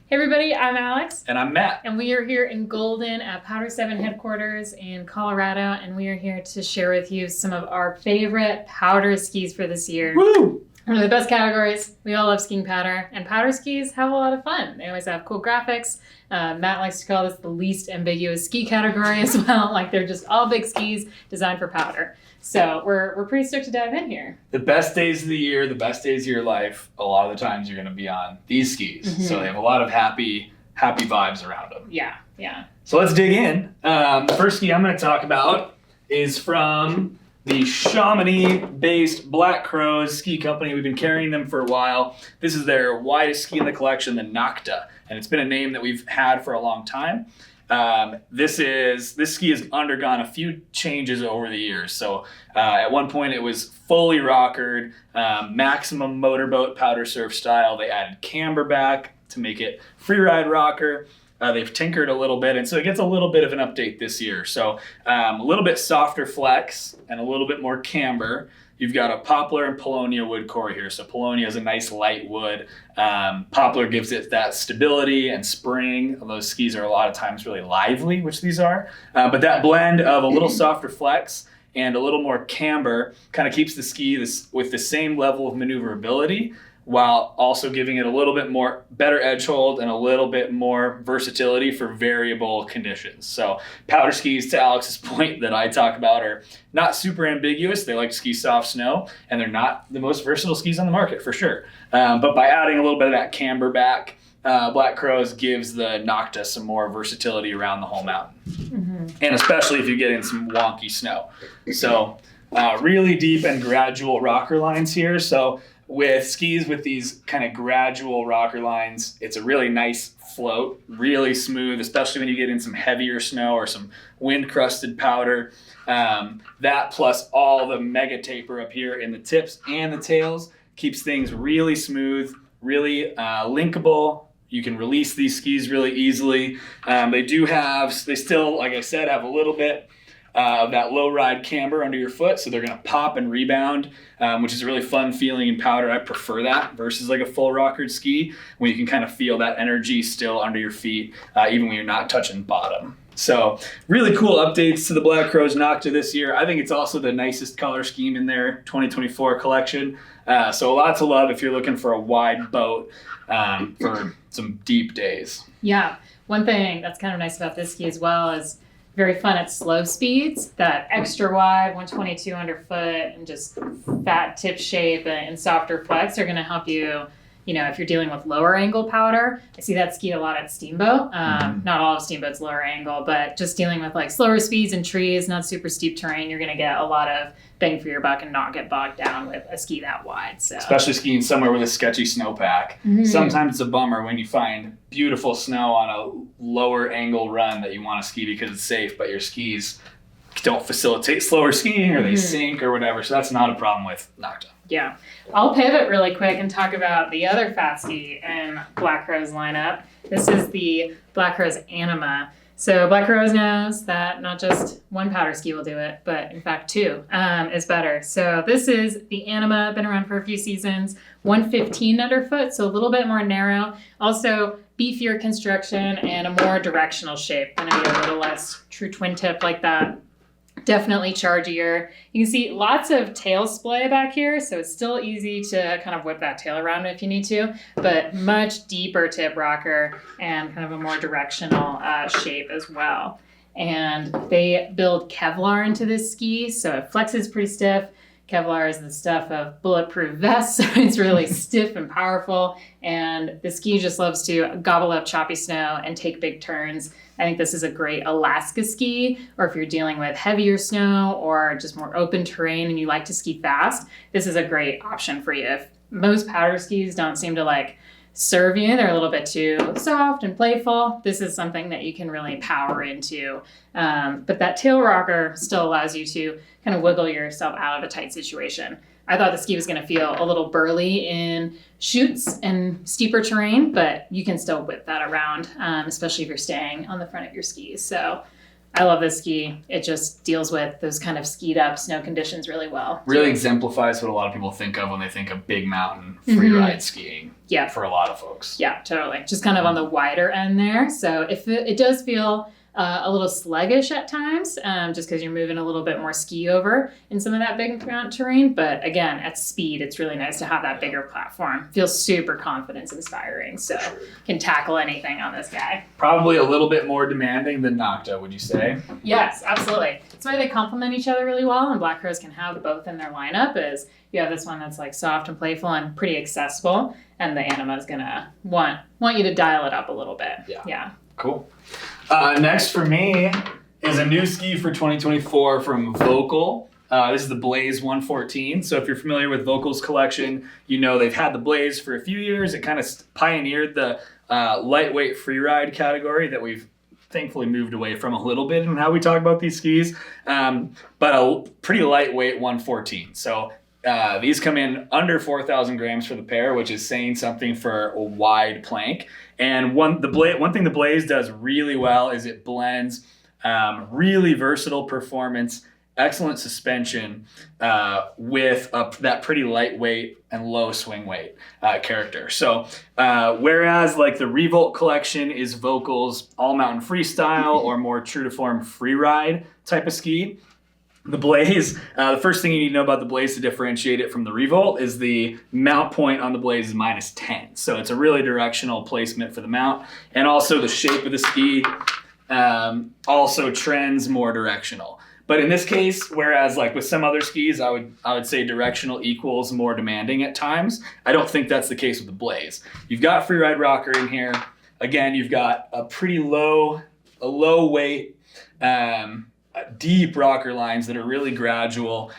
Hey everybody, I'm Alex. And I'm Matt. And we are here in Golden at Powder7 headquarters in Colorado, and we are here to share with you some of our favorite powder skis for this year. Woo! One of the best categories. We all love skiing powder, and powder skis have a lot of fun. They always have cool graphics. Matt likes to call this the least ambiguous ski category as well. Like they're just all big skis designed for powder. So we're pretty stoked to dive in here. The best days of the year, the best days of your life, a lot of the times you're going to be on these skis. Mm-hmm. So they have a lot of happy vibes around them. Yeah. So let's dig in. The first ski I'm going to talk about is from the Chamonix-based Black Crows ski company. We've been carrying them for a while. This is their widest ski in the collection, the Nocta, and it's been a name that we've had for a long time. This ski has undergone a few changes over the years. So at one point it was fully rockered, maximum motorboat powder surf style. They added camber back to make it freeride rocker. They've tinkered a little bit, and so it gets a little bit of an update this year. So a little bit softer flex and a little bit more camber. You've got a poplar and paulownia wood core here. So paulownia is a nice light wood. Poplar gives it that stability and spring. Those skis are a lot of times really lively, which these are. But that blend of a little softer flex and a little more camber kind of keeps the ski with the same level of maneuverability, while also giving it a little bit more better edge hold and a little bit more versatility for variable conditions. So powder skis, to Alex's point that I talk about, are not super ambiguous. They like to ski soft snow, and they're not the most versatile skis on the market for sure. But by adding a little bit of that camber back, Black Crows gives the Nocta some more versatility around the whole mountain. Mm-hmm. And especially if you get in some wonky snow. So really deep and gradual rocker lines here. So with skis with these kind of gradual rocker lines, it's a really nice float, really smooth, especially when you get in some heavier snow or some wind-crusted powder. That plus all the mega taper up here in the tips and the tails keeps things really smooth, really linkable. You can release these skis really easily. They still, like I said, have a little bit of that low ride camber under your foot, so they're going to pop and rebound, which is a really fun feeling in powder. I prefer that versus like a full rockered ski, when you can kind of feel that energy still under your feet, even when you're not touching bottom. So really cool updates to the Black Crows Nocta this year. I think it's also the nicest color scheme in their 2024 collection. So a lot to love if you're looking for a wide boat for some deep days. Yeah. One thing that's kind of nice about this ski as well is very fun at slow speeds. That extra wide 122 underfoot and just fat tip shape and softer flex are going to help you, if you're dealing with lower angle powder. I see that ski a lot at Steamboat. Not all of Steamboat's lower angle, but just dealing with like slower speeds and trees, not super steep terrain, you're going to get a lot of bang for your buck and not get bogged down with a ski that wide. So especially skiing somewhere with a sketchy snowpack. Mm-hmm. Sometimes it's a bummer when you find beautiful snow on a lower angle run that you want to ski because it's safe, but your skis don't facilitate slower skiing or they sink or whatever. So that's not a problem with Nocta. Yeah. I'll pivot really quick and talk about the other fast ski in Black Crow's lineup. This is the Black Crow's Anima. So Black Crows knows that not just one powder ski will do it, but in fact two is better. So this is the Anima, been around for a few seasons, 115 underfoot, so a little bit more narrow. Also beefier construction and a more directional shape. Going to be a little less true twin tip like that. Definitely chargier. You can see lots of tail splay back here, so it's still easy to kind of whip that tail around if you need to, but much deeper tip rocker and kind of a more directional shape as well. And they build Kevlar into this ski, so it flexes pretty stiff. Kevlar is the stuff of bulletproof vests, so it's really stiff and powerful, and the ski just loves to gobble up choppy snow and take big turns. I think this is a great Alaska ski, or if you're dealing with heavier snow or just more open terrain and you like to ski fast, this is a great option for you. If most powder skis don't seem to serve you, they're a little bit too soft and playful, this is something that you can really power into. But that tail rocker still allows you to kind of wiggle yourself out of a tight situation. I thought the ski was going to feel a little burly in chutes and steeper terrain, but you can still whip that around, especially if you're staying on the front of your skis. So I love this ski. It just deals with those kind of skied up snow conditions really well. Really exemplifies what a lot of people think of when they think of big mountain free ride skiing. Yeah. For a lot of folks. Yeah, totally. Just kind of on the wider end there. So if it does feel a little sluggish at times, just because you're moving a little bit more ski over in some of that big mountain terrain. But again, at speed, it's really nice to have that bigger platform. Feels super confidence inspiring. So can tackle anything on this guy. Probably a little bit more demanding than Nocta, would you say? Yes, absolutely. That's why they complement each other really well. And Black Crows can have both in their lineup. Is you have this one that's like soft and playful and pretty accessible. And the Anima is going to want you to dial it up a little bit. Yeah. Cool. Next for me is a new ski for 2024 from Volkl. This is the Blaze 114. So if you're familiar with Volkl's collection, you know they've had the Blaze for a few years. It kind of pioneered the lightweight freeride category that we've thankfully moved away from a little bit in how we talk about these skis. But a pretty lightweight 114. So these come in under 4,000 grams for the pair, which is saying something for a wide plank. And one thing the Blaze does really well is it blends really versatile performance, excellent suspension with that pretty lightweight and low swing weight character. So whereas like the Revolt collection is Volkl's all mountain freestyle or more true to form free ride type of ski, the Blaze, the first thing you need to know about the Blaze to differentiate it from the Revolt is the mount point on the Blaze is -10. So it's a really directional placement for the mount. And also the shape of the ski also trends more directional. But in this case, whereas like with some other skis, I would say directional equals more demanding at times. I don't think that's the case with the Blaze. You've got freeride rocker in here. Again, you've got a pretty low weight, deep rocker lines that are really gradual.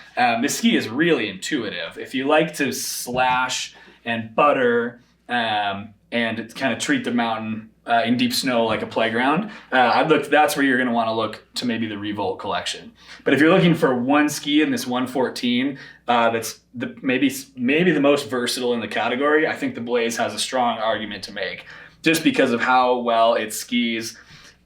This ski is really intuitive. If you like to slash and butter and kind of treat the mountain in deep snow like a playground, that's where you're going to want to look to maybe the Revolt collection. But if you're looking for one ski in this 114 that's maybe the most versatile in the category, I think the Blaze has a strong argument to make just because of how well it skis.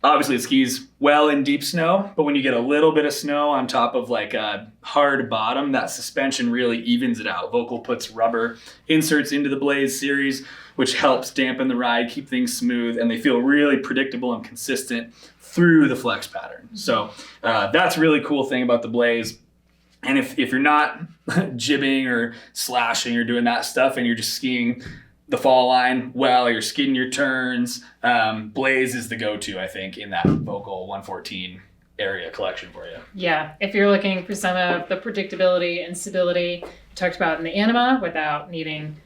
Obviously, it skis well in deep snow, but when you get a little bit of snow on top of like a hard bottom, that suspension really evens it out. Volkl puts rubber inserts into the Blaze series, which helps dampen the ride, keep things smooth, and they feel really predictable and consistent through the flex pattern. So that's a really cool thing about the Blaze. And if you're not jibbing or slashing or doing that stuff and you're just skiing the fall line well, you're skidding your turns, Blaze is the go-to, I think, in that Volkl 114 area collection for you. Yeah, if you're looking for some of the predictability and stability talked about in the Anima without needing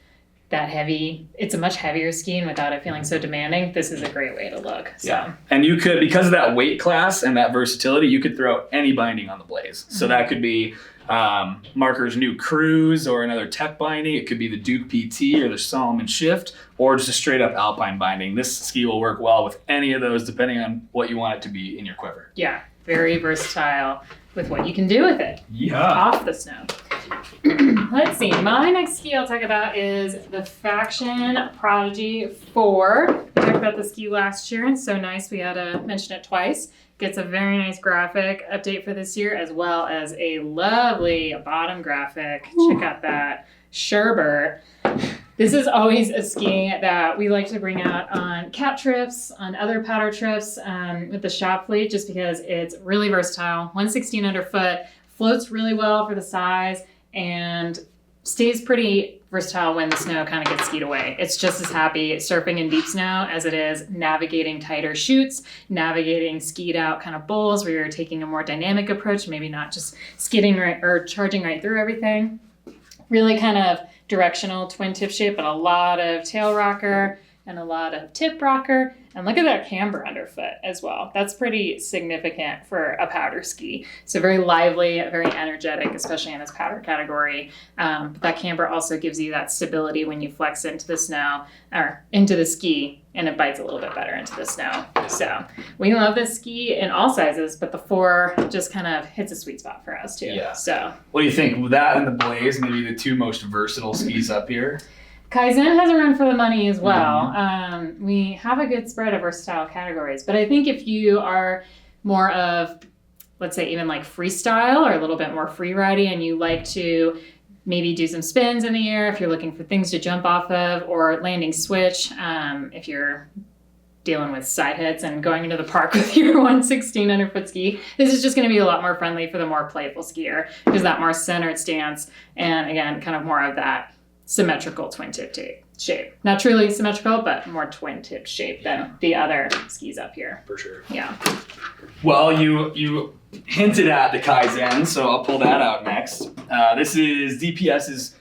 that heavy, it's a much heavier ski and without it feeling so demanding, this is a great way to look. So. Yeah, and you could, because of that weight class and that versatility, you could throw any binding on the Blaze. So that could be Marker's new Cruise or another tech binding. It could be the Duke PT or the Solomon Shift or just a straight up Alpine binding. This ski will work well with any of those depending on what you want it to be in your quiver. Yeah, very versatile with what you can do with it. Yeah. Off the snow. Let's see. My next ski I'll talk about is the Faction Prodigy 4. We talked about the ski last year, and it's so nice we had to mention it twice. Gets a very nice graphic update for this year, as well as a lovely bottom graphic. Check out that Sherber. This is always a ski that we like to bring out on cat trips, on other powder trips with the shop fleet, just because it's really versatile. 116 underfoot, floats really well for the size, and stays pretty versatile when the snow kind of gets skied away. It's just as happy surfing in deep snow as it is navigating tighter chutes, navigating skied out kind of bowls where you're taking a more dynamic approach, maybe not just skidding right or charging right through everything. Really kind of directional twin tip shape, but a lot of tail rocker and a lot of tip rocker. And look at that camber underfoot as well. That's pretty significant for a powder ski. So very lively, very energetic, especially in this powder category. But that camber also gives you that stability when you flex into the snow or into the ski, and it bites a little bit better into the snow. So we love this ski in all sizes, but the 4 just kind of hits a sweet spot for us too. Yeah. So what do you think? That and the Blaze, maybe the two most versatile skis up here? Kaizen has a run for the money as well. We have a good spread of versatile categories, but I think if you are more of, let's say, even like freestyle or a little bit more free riding, and you like to maybe do some spins in the air if you're looking for things to jump off of, or landing switch if you're dealing with side hits and going into the park with your 1,600 foot ski. This is just going to be a lot more friendly for the more playful skier, because that more centered stance, and again, kind of more of that symmetrical twin tip shape. Not truly symmetrical, but more twin tip shape than the other skis up here. For sure. Yeah. Well, you hinted at the Kaizen, so I'll pull that out next. This is DPS's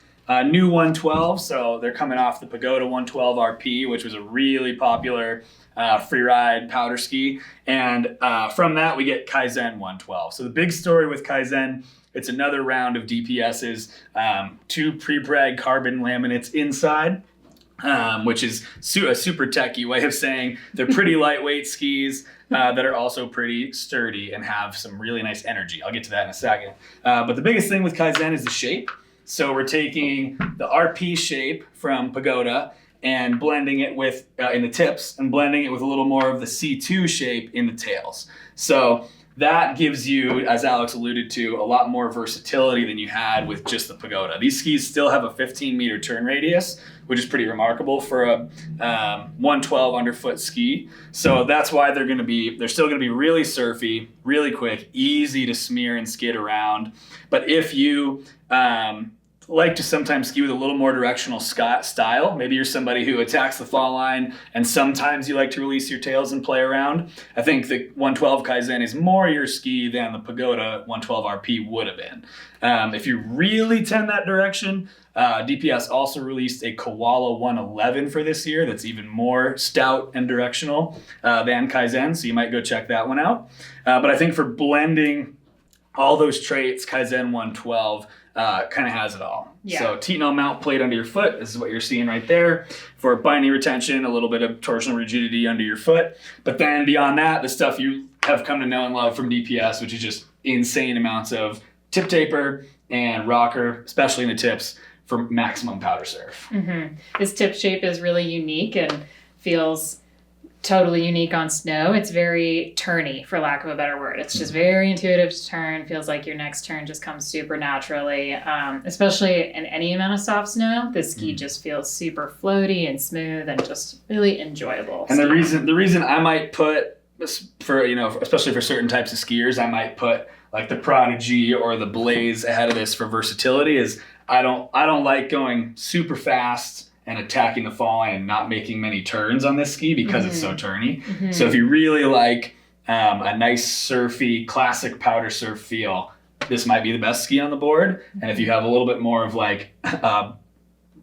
new 112, so they're coming off the Pagoda 112 RP, which was a really popular free ride powder ski, and from that we get Kaizen 112. So the big story with Kaizen, it's another round of DPS's, 2 pre-preg carbon laminates inside, which is a super techie way of saying they're pretty lightweight skis that are also pretty sturdy and have some really nice energy. I'll get to that in a second. But the biggest thing with Kaizen is the shape. So we're taking the RP shape from Pagoda and blending it with, in the tips, and blending it with a little more of the C2 shape in the tails. So that gives you, as Alex alluded to, a lot more versatility than you had with just the Pagoda. These skis still have a 15-meter turn radius, which is pretty remarkable for a 112 underfoot ski. So that's why they're still gonna be really surfy, really quick, easy to smear and skid around. But if you like to sometimes ski with a little more directional style. Maybe you're somebody who attacks the fall line and sometimes you like to release your tails and play around. I think the 112 Kaizen is more your ski than the Pagoda 112 RP would have been. If you really tend that direction, DPS also released a Koala 111 for this year that's even more stout and directional than Kaizen, so you might go check that one out. But I think for blending all those traits, Kaizen 112 kind of has it all. Yeah. So Titanol mount plate under your foot, this is what you're seeing right there. For binding retention, a little bit of torsional rigidity under your foot. But then beyond that, the stuff you have come to know and love from DPS, which is just insane amounts of tip taper and rocker, especially in the tips, for maximum powder surf. Mm-hmm. This tip shape is really unique and feels totally unique on snow. It's very turny, for lack of a better word. It's just very intuitive to turn. Feels like your next turn just comes super naturally. Especially in any amount of soft snow, the ski just feels super floaty and smooth and just really enjoyable. And the reason I might put, for especially for certain types of skiers, I might put like the Prodigy or the Blaze ahead of this for versatility is I don't like going super fast and attacking the fall line and not making many turns on this ski because it's so turny. Mm-hmm. So if you really like a nice surfy, classic powder surf feel, this might be the best ski on the board. Mm-hmm. And if you have a little bit more of like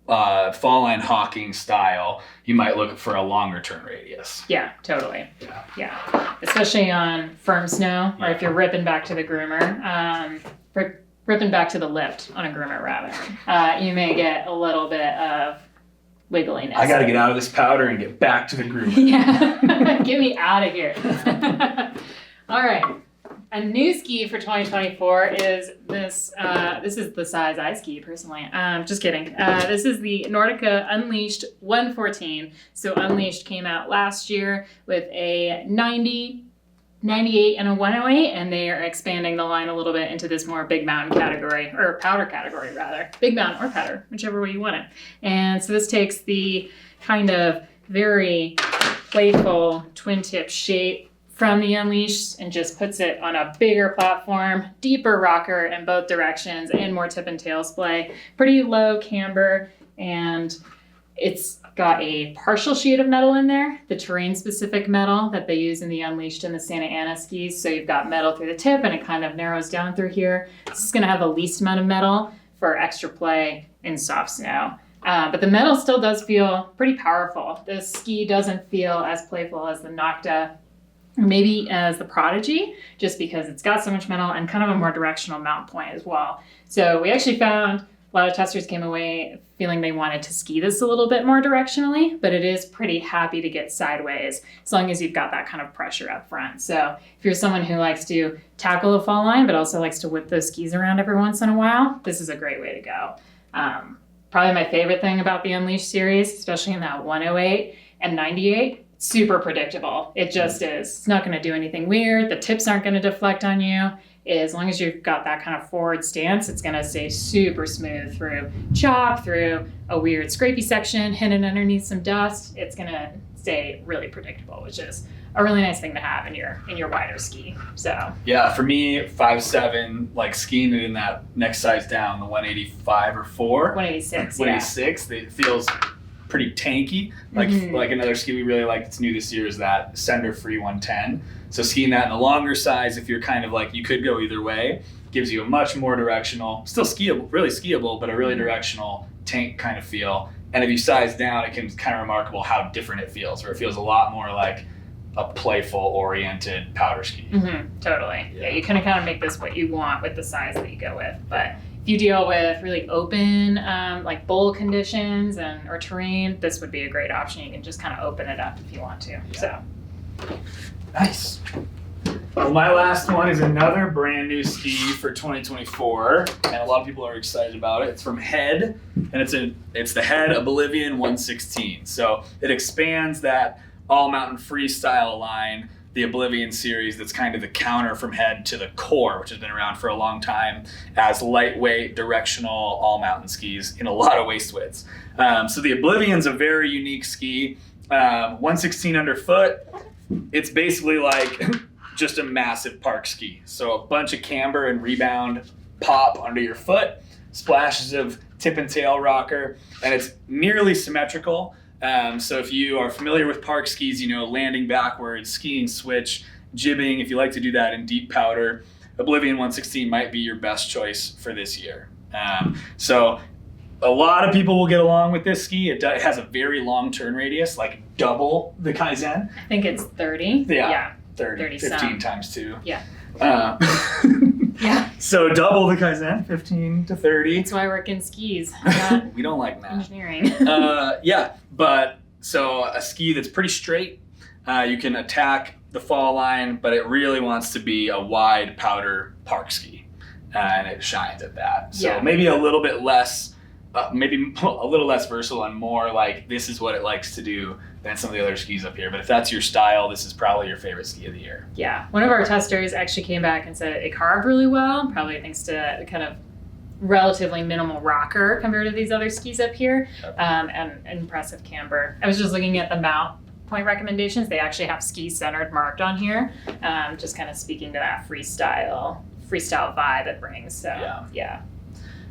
fall line hawking style, you might look for a longer turn radius. Yeah, totally. Yeah. Especially on firm snow, or if you're ripping back to the groomer, ripping back to the lift on a groomer rather, you may get a little bit of wiggliness. I got to get out of this powder and get back to the groomer. Yeah, get me out of here. All right. A new ski for 2024 is this. This is the size I ski personally. Just kidding. This is the Nordica Unleashed 114. So Unleashed came out last year with a 90, 98, and a 108, and they are expanding the line a little bit into this more big mountain category, or powder category rather. Big mountain or powder, whichever way you want it. And so this takes the kind of very playful twin tip shape from the Unleashed and just puts it on a bigger platform, deeper rocker in both directions, and more tip and tail splay. Pretty low camber, and it's got a partial sheet of metal in there, the terrain-specific metal that they use in the Unleashed and the Santa Ana skis. So you've got metal through the tip, and it kind of narrows down through here. This is going to have the least amount of metal for extra play in soft snow. But the metal still does feel pretty powerful. This ski doesn't feel as playful as the Nocta, maybe as the Prodigy, just because it's got so much metal and kind of a more directional mount point as well. So we actually found a lot of testers came away feeling they wanted to ski this a little bit more directionally, but it is pretty happy to get sideways as long as you've got that kind of pressure up front. So if you're someone who likes to tackle the fall line, but also likes to whip those skis around every once in a while, this is a great way to go. Probably my favorite thing about the Unleashed series, especially in that 108 and 98, super predictable. It just is. It's not going to do anything weird. The tips aren't going to deflect on you. As long as you've got that kind of forward stance, it's going to stay super smooth through chop, through a weird scrapey section, hidden underneath some dust. It's going to stay really predictable, which is a really nice thing to have in your wider ski. So yeah, for me, 5'7", like skiing it in that next size down, the 185 or 4. 186. 186, it feels pretty tanky. Like another ski we really like that's new this year is that Sender Free 110. So skiing that in the longer size, if you're kind of like, you could go either way, gives you a much more directional, still skiable, really skiable, but a really directional tank kind of feel. And if you size down, it can kind of remarkable how different it feels, where it feels a lot more like a playful oriented powder ski. Totally. Yeah, you can kind of make this what you want with the size that you go with. But if you deal with really open, like bowl conditions or terrain, this would be a great option. You can just kind of open it up if you want to. Yeah. So nice. Well, my last one is another brand new ski for 2024, and a lot of people are excited about it. It's from Head, and it's the Head Oblivion 116. So it expands that all mountain freestyle line, the Oblivion series, that's kind of the counter from Head to the Core, which has been around for a long time as lightweight, directional, all mountain skis in a lot of waist widths. So the Oblivion's a very unique ski. 116 underfoot. It's basically like just a massive park ski. So a bunch of camber and rebound pop under your foot, splashes of tip and tail rocker, and it's nearly symmetrical. So if you are familiar with park skis, you know, landing backwards, skiing switch, jibbing, if you like to do that in deep powder, Oblivion 116 might be your best choice for this year. So a lot of people will get along with this ski. It has a very long turn radius, like double the Kaizen. I think it's 30. Yeah. 30 15 some. times 2. Yeah. Yeah. So double the Kaizen, 15 to 30. That's why I work in skis. We don't like math. Engineering. Yeah, but so a ski that's pretty straight. You can attack the fall line, but it really wants to be a wide powder park ski, and it shines at that. So maybe a little bit less, maybe a little less versatile and more like this is what it likes to do than some of the other skis up here. But if that's your style, this is probably your favorite ski of the year. Yeah, one of our testers actually came back and said it carved really well, probably thanks to the kind of relatively minimal rocker compared to these other skis up here, and impressive camber. I was just looking at the mount point recommendations. They actually have ski centered marked on here, just kind of speaking to that freestyle vibe it brings. So yeah.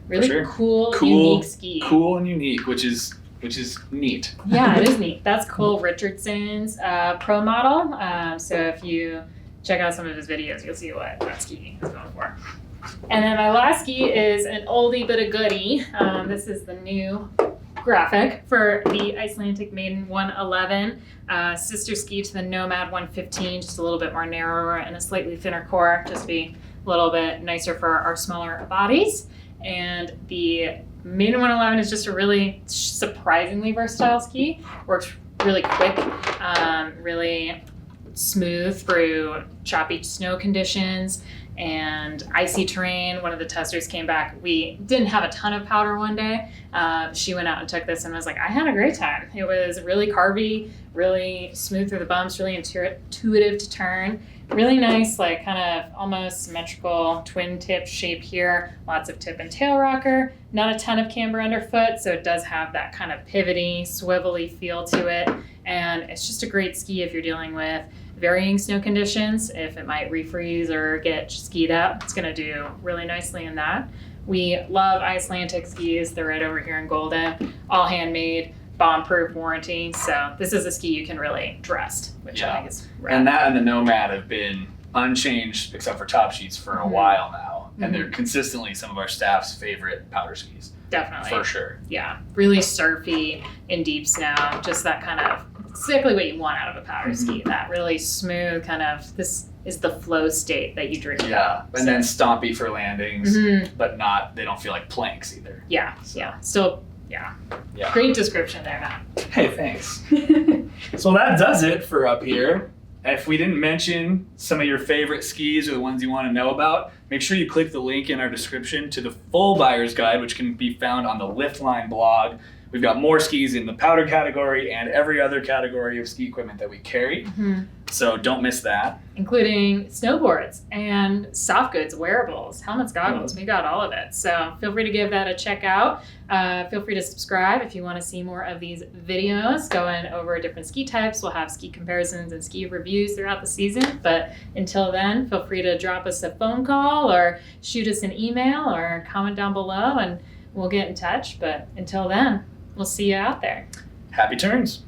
Really sure. cool, unique ski. Cool and unique, which is neat. Yeah, it is neat. That's Cole Richardson's pro model. So if you check out some of his videos, you'll see what that ski is going for. And then my last ski is an oldie but a goodie. This is the new graphic for the Icelantic Maiden 111. Sister ski to the Nomad 115, just a little bit more narrower and a slightly thinner core, just be a little bit nicer for our smaller bodies. And the Maiden 111 is just a really surprisingly versatile ski. Works really quick, really smooth through choppy snow conditions and icy terrain. One of the testers came back. We didn't have a ton of powder one day. She went out and took this and was like, I had a great time. It was really carvy, really smooth through the bumps, really intuitive to turn. Really nice, like kind of almost symmetrical twin tip shape here. Lots of tip and tail rocker. Not a ton of camber underfoot, so it does have that kind of pivoty, swivelly feel to it. And it's just a great ski if you're dealing with varying snow conditions. If it might refreeze or get skied up, it's gonna do really nicely in that. We love Icelantic skis. They're right over here in Golden, all handmade, bomb-proof warranty. So this is a ski you can really trust, which I think is rad. And that and the Nomad have been unchanged except for top sheets for a while now. And they're consistently some of our staff's favorite powder skis. Definitely. For sure. Yeah. Really surfy in deep snow. Just that kind of exactly what you want out of a powder ski. That really smooth kind of, this is the flow state that you dream about. Yeah. And then stompy for landings, but they don't feel like planks either. Yeah. So. Yeah. Still, yeah. Great description there, Matt. Hey, thanks. So that does it for up here. If we didn't mention some of your favorite skis or the ones you want to know about, make sure you click the link in our description to the full buyer's guide, which can be found on the Liftline blog, We've got more skis in the powder category and every other category of ski equipment that we carry. So don't miss that. Including snowboards and soft goods, wearables, helmets, goggles. We got all of it. So feel free to give that a check out. Feel free to subscribe if you want to see more of these videos going over different ski types. We'll have ski comparisons and ski reviews throughout the season. But until then, feel free to drop us a phone call or shoot us an email or comment down below and we'll get in touch. But until then, we'll see you out there. Happy turns.